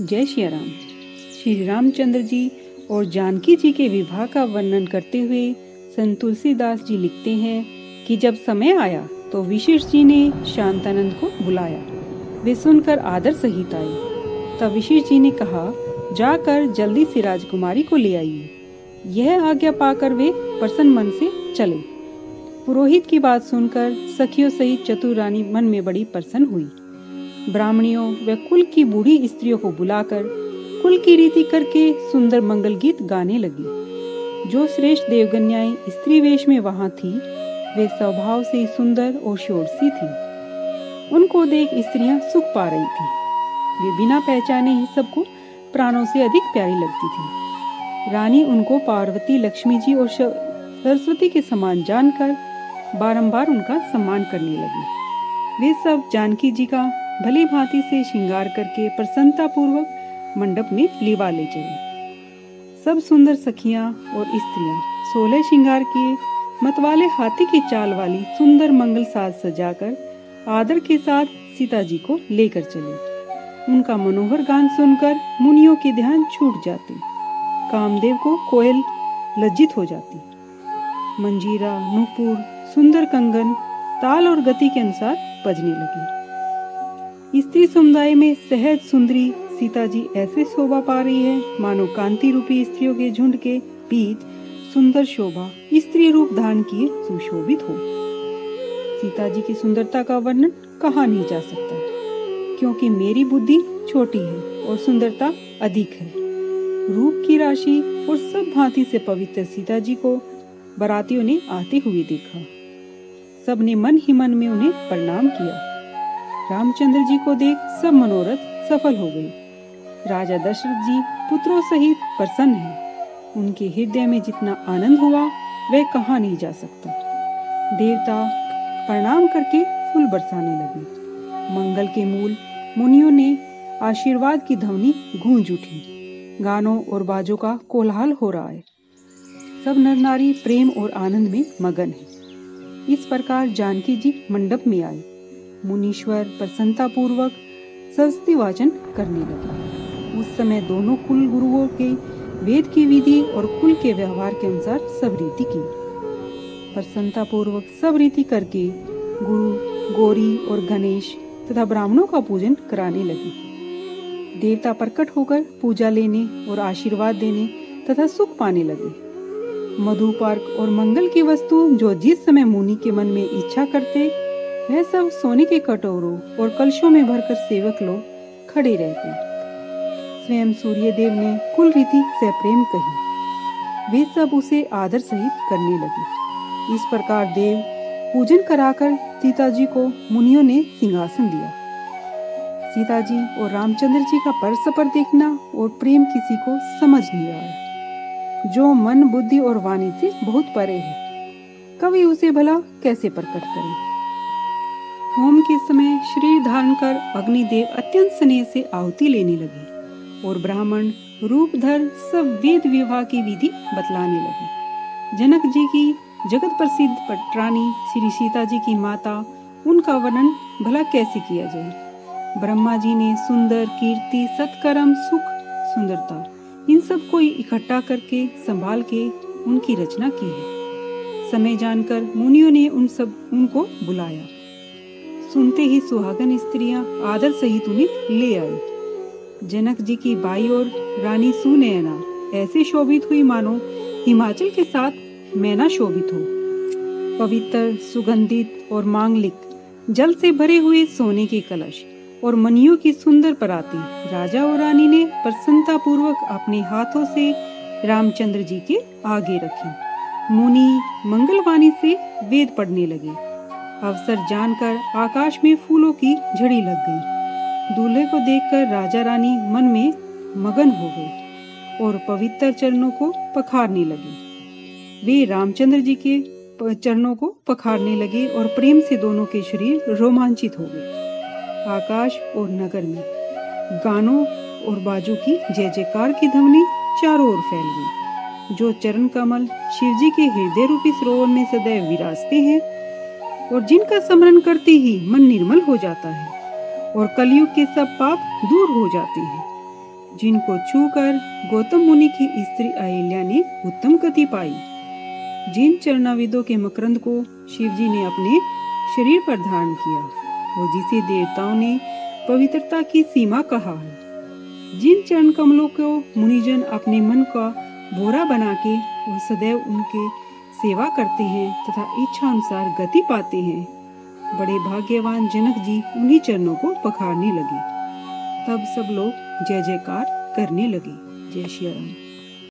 जय श्री राम। श्री रामचंद्र जी और जानकी जी के विवाह का वर्णन करते हुए संत तुलसीदास जी लिखते हैं कि जब समय आया तो वशिष्ठ जी ने शांतानंद को बुलाया। वे सुनकर आदर सहित आए। तब वशिष्ठ जी ने कहा, जाकर जल्दी से राजकुमारी को ले आइए। यह आज्ञा पाकर वे प्रसन्न मन से चले। पुरोहित की बात सुनकर सखियों सहित चतुर रानी मन में बड़ी प्रसन्न हुई। ब्राह्मणियों व कुल की बूढ़ी स्त्रियों को बुलाकर कुल की रीति करके सुंदर मंगल गीत गाने लगी। जो श्रेष्ठ देवकन्याएं स्त्री वेश में वहां थी, वे स्वभाव से सुंदर और षोडशी थी। उनको देख स्त्रियां सुख पा रही थी। वे बिना पहचाने ही सबको प्राणों से अधिक प्यारी लगती थी। रानी उनको पार्वती, लक्ष्मी जी और सरस्वती के समान जानकर बारंबार उनका सम्मान करने लगी। वे सब जानकी जी का भली भांति से श्रृंगार करके प्रसन्नता पूर्वक मंडप में लिवा ले चले। सब सुंदर सखियां और स्त्रियां 16 श्रृंगार किए मतवाले हाथी की चाल वाली सुंदर मंगल साज सजाकर आदर के साथ सीता जी को लेकर चले। उनका मनोहर गान सुनकर मुनियों के ध्यान छूट जाते। कामदेव को कोयल लज्जित हो जाती। मंजीरा, नूपुर, सुंदर कंगन ताल और गति के अनुसार बजने लगी। स्त्री समुदाय में सहज सुंदरी सीता जी ऐसे शोभा पा रही है मानो कांति रूपी स्त्रियों के झुंड के बीच सुंदर शोभा स्त्री रूप धारण किए सुशोभित हो। सीता जी की सुंदरता का वर्णन कहा नहीं जा सकता, क्योंकि मेरी बुद्धि छोटी है और सुंदरता अधिक है। रूप की राशि और सब भांति से पवित्र सीता जी को बारातियों ने आते हुए देखा। सबने मन ही मन में उन्हें प्रणाम किया। रामचंद्र जी को देख सब मनोरथ सफल हो गए। राजा दशरथ जी पुत्रों सहित प्रसन्न हैं। उनके हृदय में जितना आनंद हुआ वह कहा नहीं जा सकता। देवता प्रणाम करके फूल बरसाने लगे। मंगल के मूल मुनियों ने आशीर्वाद की ध्वनि गूंज उठी। गानों और बाजों का कोलाहल हो रहा है। सब नर नारी प्रेम और आनंद में मगन है। इस प्रकार जानकी जी मंडप में आए। मुनीश्वर प्रसन्नता पूर्वक सरस्वती वाचन करने लगे। उस समय दोनों कुल गुरुओं के वेद की विधि और कुल के व्यवहार के अनुसार सब रीति की। प्रसन्नता पूर्वक सब रीति करके गुरु, गौरी और गणेश तथा ब्राह्मणों का पूजन कराने लगे। देवता प्रकट होकर पूजा लेने और आशीर्वाद देने तथा सुख पाने लगे। मधुपर्क और मंगल की वस्तु जो जिस समय मुनि के मन में इच्छा करते, वह सब सोने के कटोरों और कलशों में भरकर सेवक लोग खड़े रहते। स्वयं सूर्य देव ने कुल रीति से प्रेम कही। वे सब उसे आदर सहित करने लगे। इस प्रकार देव पूजन कराकर सीता जी को मुनियों ने सिंहासन दिया। सीता जी और रामचंद्र जी का परस्पर देखना और प्रेम किसी को समझ नहीं आया, जो मन, बुद्धि और वाणी से बहुत परे है। कवि उसे भला कैसे प्रकट करे। होम के समय शरीर धारण कर अग्निदेव अत्यंत स्नेह से आहुति लेने लगे और ब्राह्मण रूपधर सब वेद विवाह की विधि बतलाने लगे। जनक जी की जगत प्रसिद्ध पटरानी श्री सीता जी की माता, उनका वर्णन भला कैसे किया जाए। ब्रह्मा जी ने सुंदर, कीर्ति, सत्कर्म, सुख, सुंदरता इन सब को इकट्ठा करके संभाल के उनकी रचना की है। समय जानकर मुनियों ने उनको बुलाया। सुनते ही सुहागन स्त्रियां आदर सहित उन्हें ले आई। जनक जी की बाई और रानी सुनयना ऐसे शोभित हुई मानो हिमाचल के साथ मैना शोभित हो। पवित्र, सुगंधित और मांगलिक जल से भरे हुए सोने के कलश और मणियों की सुंदर पराती राजा और रानी ने प्रसन्नता पूर्वक अपने हाथों से रामचंद्र जी के आगे रखी। मुनि मंगलवाणी से वेद पढ़ने लगे। अवसर जानकर आकाश में फूलों की झड़ी लग गई। दूल्हे को देखकर राजा रानी मन में मगन हो गए और पवित्र चरणों को पखारने लगे। वे रामचंद्र जी के चरणों को पखारने लगे और प्रेम से दोनों के शरीर रोमांचित हो गए। आकाश और नगर में गानों और बाजों की जय जयकार की ध्वनि चारों ओर फैल गई। जो चरण कमल शिव जी के हृदय रूपी सरोवर में सदैव विराजते हैं और जिनका स्मरण करते ही मन निर्मल हो जाता है और कलयुग के सब पाप दूर हो जाते हैं, जिनको छूकर गौतम मुनि की स्त्री अहिल्या ने उत्तम गति पाई। जिन चरणाविदों के मकरंद को शिवजी ने अपने शरीर पर धारण किया और जिसे देवताओं ने पवित्रता की सीमा कहा है, जिन चरण कमलों को मुनिजन अपने मन का भोरा बना के और सदैव उनके सेवा करते हैं तथा इच्छा अनुसार गति पाते हैं, बड़े भाग्यवान जनक जी उन्हीं चरणों को पखारने लगे। तब सब लोग जय जयकार करने लगे। जय श्री राम।